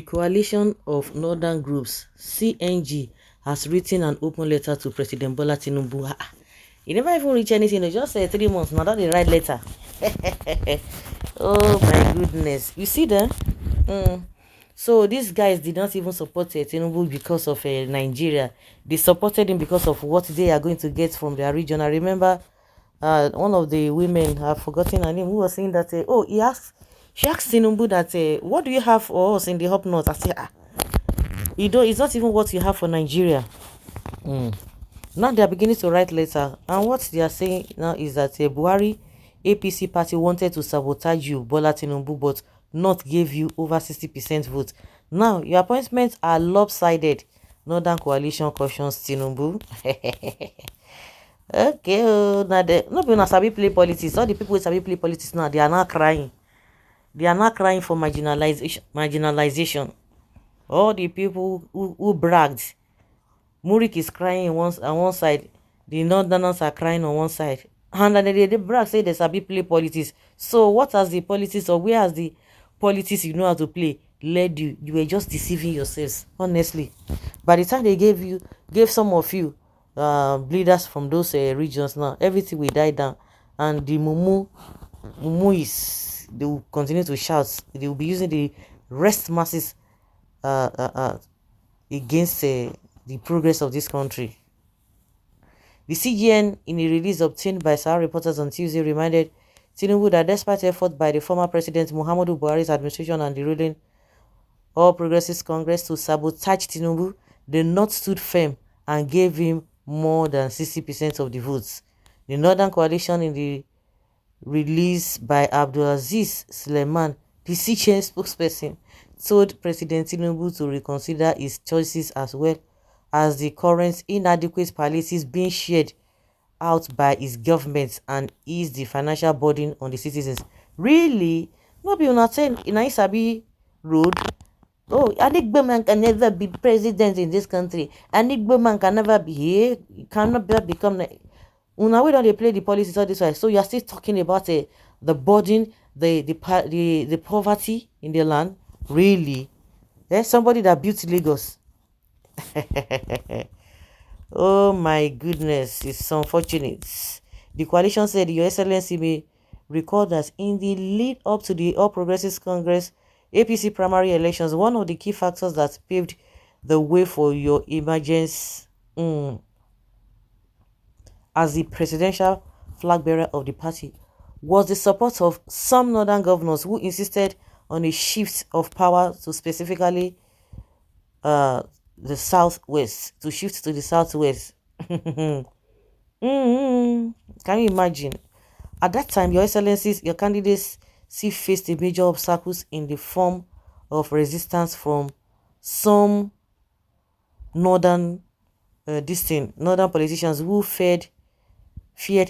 The coalition of northern groups, CNG, has written an open letter to President Bola Tinubu. He never even reach anything, just 3 months, now that they write letter. Oh my goodness. You see that? So these guys did not even support Tinubu because of Nigeria. They supported him because of what they are going to get from their region. I remember one of the women, I've forgotten her name, who was saying that, she asked Tinubu that, what do you have for us in the Up North? I said, it's not even what you have for Nigeria. Now they are beginning to write letter, and what they are saying now is that Buhari APC party wanted to sabotage you, Bola Tinubu, but not give you over 60% vote. Now your appointments are lopsided. Northern coalition cautions Tinubu. Okay, now no people sabi play politics. All the people who sabi play politics now, they are not crying. They are not crying for marginalization. All the people who bragged. Murik is crying on one side. The Northerners are crying on one side. And then they brag say they sabi play politics. So what has the politics, or where has the politics you know how to play led you? You were just deceiving yourselves, honestly. By the time they gave some of you leaders from those regions, now everything will die down, and the mumu is, they will continue to shout. They will be using the rest masses against the progress of this country. The CGN, in a release obtained by Sahara reporters on Tuesday, reminded Tinubu that despite effort by the former President Muhammadu Buhari's administration and the ruling All Progressives Congress to sabotage Tinubu, the North stood firm and gave him more than 60% of the votes. The Northern Coalition, in the release by Abdulaziz Suleiman, the CGN spokesperson, told President Tinubu to reconsider his choices as well as the current inadequate policies being shared out by his government and ease the financial burden on the citizens. Really? No be una say in Isabi road? Oh, Adigbo man can never be president in this country. Adigbo man can never be here. Cannot become. Una we don't play the policies all this way. So you are still talking about the burden, the poverty in the land. Really? Somebody that built Lagos. Oh my goodness, it's unfortunate. The coalition said, Your Excellency may recall that in the lead up to the All Progressives Congress APC primary elections, one of the key factors that paved the way for your emergence as the presidential flag bearer of the party was the support of some northern governors who insisted on a shift of power to specifically the southwest, to shift to the southwest. Can you imagine? At that time, Your Excellencies, your candidates faced a major obstacles in the form of resistance from some northern northern politicians who feared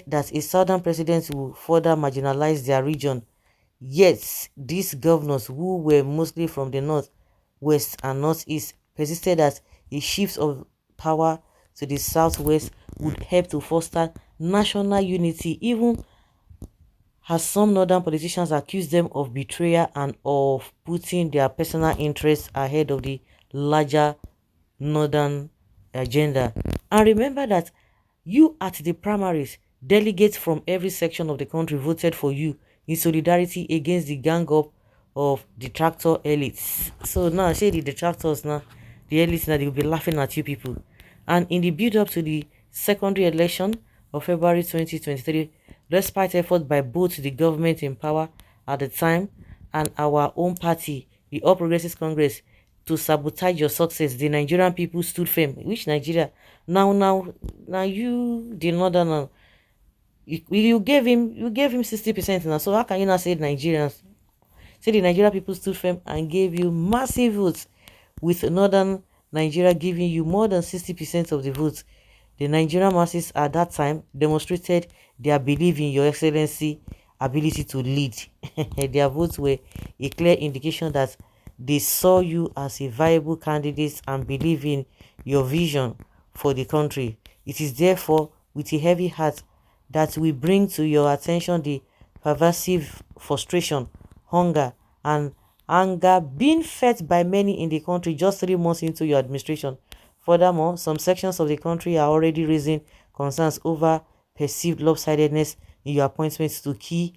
that a southern president would further marginalize their region. Yet, these governors, who were mostly from the north, west, and northeast, persisted that a shift of power to the southwest would help to foster national unity, even as some northern politicians accused them of betrayal and of putting their personal interests ahead of the larger northern agenda. And remember that you at the primaries, delegates from every section of the country voted for you in solidarity against the gang up of detractor elites. So now, say the detractors now, the elites now, they will be laughing at you people. And in the build-up to the secondary election of February 2023, despite efforts by both the government in power at the time and our own party, the All Progressives Congress, to sabotage your success, the Nigerian people stood firm. Which Nigeria? Now you, the northern, you gave him 60% now. So how can you not say Nigerians? Say the Nigerian people stood firm and gave you massive votes, with northern Nigeria giving you more than 60% of the votes. The Nigerian masses at that time demonstrated their belief in Your Excellency ability to lead. Their votes were a clear indication that they saw you as a viable candidate and believe in your vision for the country. It is therefore with a heavy heart that we bring to your attention the pervasive frustration, hunger, and anger being felt by many in the country just 3 months into your administration. Furthermore, some sections of the country are already raising concerns over perceived lopsidedness in your appointments to key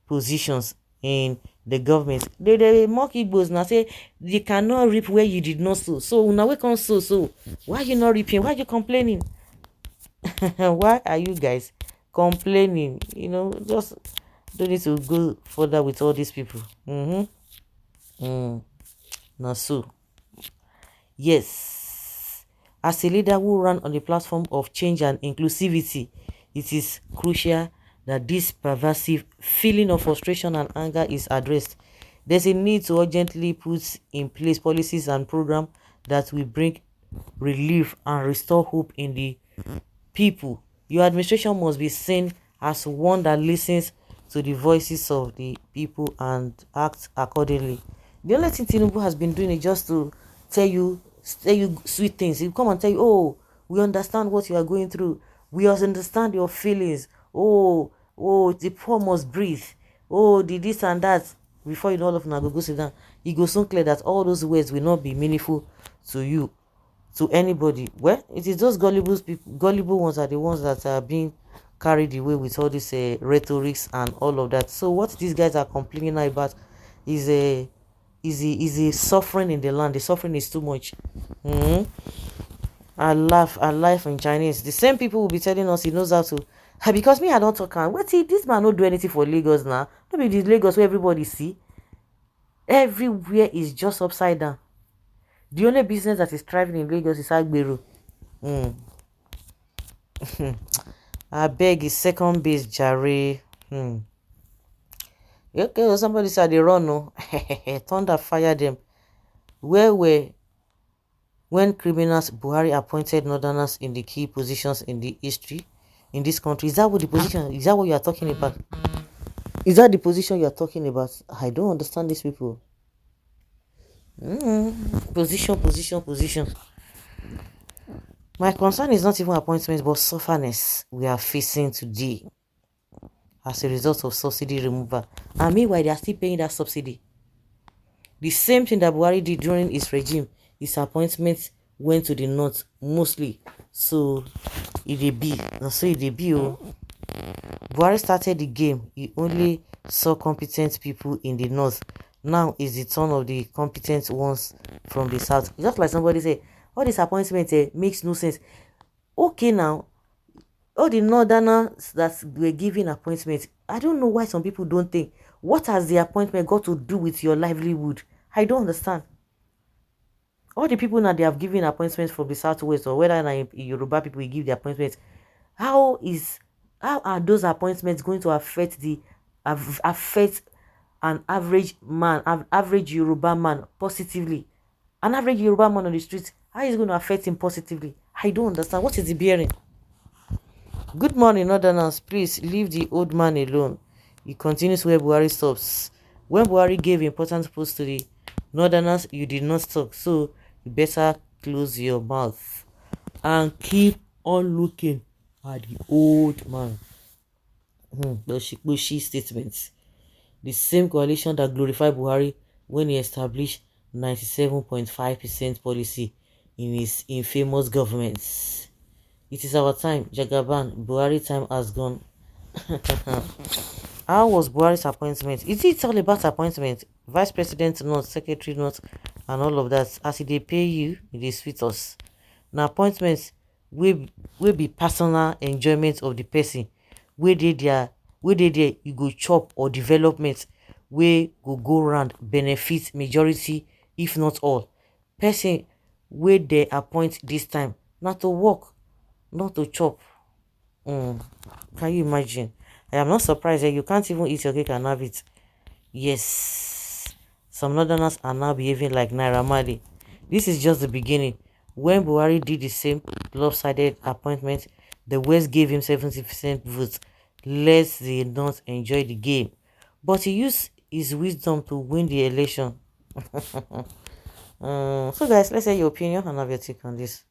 positions in the government. They mock Igbos now, say you cannot reap where you did not sow. So now we can sow. So why you not reaping? Why you complaining? Why are you guys complaining? Just don't need to go further with all these people. Now so, yes, as a leader who ran on the platform of change and inclusivity, it is crucial that this pervasive feeling of frustration and anger is addressed. There's a need to urgently put in place policies and programs that will bring relief and restore hope in the people. Your administration must be seen as one that listens to the voices of the people and acts accordingly. The only thing Tinubu has been doing is just to tell you sweet things. He come and tell you, oh, we understand what you are going through. We also understand your feelings. Oh, the poor must breathe. Oh, the this and that. Before you know, all of them go sit down. It goes so clear that all those words will not be meaningful to you, to anybody. Well, it is those gullible ones are the ones that are being carried away with all this rhetorics and all of that. So what these guys are complaining about is a suffering in the land. The suffering is too much. I laugh in Chinese. The same people will be telling us he knows how to. Because me, I don't talk. Wait, see, this man not do anything for Lagos now. Maybe this Lagos where everybody see. Everywhere is just upside down. The only business that is thriving in Lagos is Agbero. I beg his second base, Jare. Okay, somebody said they run, no. Thunder fire them. Where were when criminals Buhari appointed northerners in the key positions in the history in this country? Is that what the position? Is that what you are talking about? Is that the position you are talking about? I don't understand these people. Position. My concern is not even appointments, but sufferness we are facing today as a result of subsidy removal. And meanwhile, they are still paying that subsidy. The same thing that Buhari did during his regime, his appointments went to the north mostly. So it dey be. Buhari started the game. He only saw competent people in the north. Now is the turn of the competent ones from the south. Just like somebody say, all this appointment makes no sense. Okay, now all the northerners that were given appointments, I don't know why some people don't think, what has the appointment got to do with your livelihood? I don't understand. All the people now they have given appointments from the southwest, or whether now Yoruba people will give the appointments, how are those appointments going to affect an average man, average Yoruba man positively? An average Yoruba man on the street, how is it going to affect him positively? I don't understand. What is the bearing? Good morning, Northerners. Please leave the old man alone. He continues where Buhari stops. When Buhari gave important posts to the Northerners, you did not talk, so you better close your mouth and keep on looking at the old man. Bushy statements. The same coalition that glorified Buhari when he established 97.5% policy in his infamous governments. It is our time, Jagaban. Buhari time has gone. How was Buhari's appointment? Is it all about appointment? Vice President not, Secretary not, and all of that. As they pay you, it is sweet us. Now appointments will be personal enjoyment of the person. Where they there, you go chop, or development where go round benefit majority, if not all. Person where they appoint this time, not to work, not to chop. Can you imagine? I am not surprised that you can't even eat your cake and have it. Yes, some northerners are now behaving like Naira Marley. This is just the beginning. When Buhari did the same lopsided appointment, the West gave him 70% votes. Let the North enjoy the game. But he used his wisdom to win the election. So guys, let's hear your opinion and have your take on this.